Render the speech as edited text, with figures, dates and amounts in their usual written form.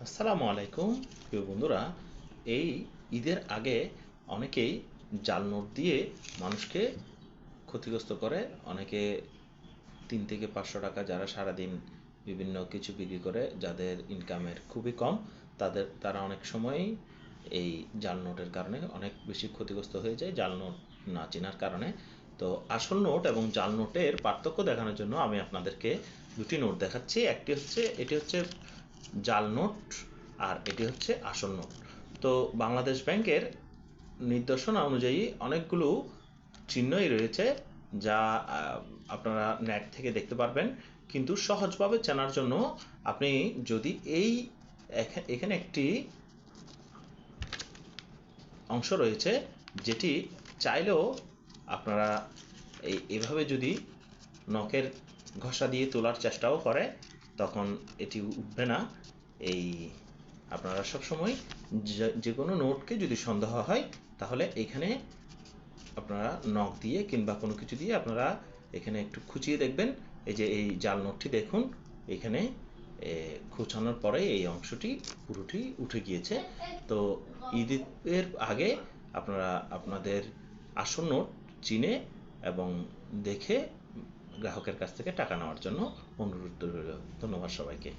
আসসালামু আলাইকুম প্রিয় বন্ধুরা। এই ঈদের আগে অনেকেই জাল নোট দিয়ে মানুষকে ক্ষতিগ্রস্ত করে। অনেকে 3 থেকে 500 টাকা, যারা সারাদিন বিভিন্ন কিছু বিক্রি করে, যাদের ইনকামের খুবই কম, তারা অনেক সময়ই এই জাল নোটের কারণে অনেক বেশি ক্ষতিগ্রস্ত হয়ে যায়, জাল নোট না চেনার কারণে। তো আসল নোট এবং জাল নোটের পার্থক্য দেখানোর জন্য আমি আপনাদেরকে দুটি নোট দেখাচ্ছি। এটি হচ্ছে জাল নোট, আর এটি হচ্ছে আসল নোট। তো বাংলাদেশ ব্যাংকের নির্দেশনা অনুযায়ী অনেকগুলো চিহ্নই রয়েছে, যা আপনারা নেট থেকে দেখতে পারবেন। কিন্তু সহজভাবে চেনার জন্য আপনি যদি এখানে একটি অংশ রয়েছে, যেটি চাইলেও আপনারা এভাবে যদি নখের ঘষা দিয়ে তোলার চেষ্টাও করে, তখন এটি উঠবে না। এই আপনারা সবসময় যে কোনো নোটকে যদি সন্দেহ হয়, তাহলে এখানে আপনারা নখ দিয়ে কিংবা কোনো কিছু দিয়ে আপনারা এখানে একটু খুঁচিয়ে দেখবেন। এই যে এই জাল নোটটি দেখুন, এখানে খোঁচানোর পরে এই অংশটি পুরোটি উঠে গিয়েছে। তো ঈদের আগে আপনারা আপনাদের আসল নোট চিনে এবং দেখে গ্রাহকের কাছ থেকে টাকা নেওয়ার জন্য অনুরোধ রইল। ধন্যবাদ সবাইকে।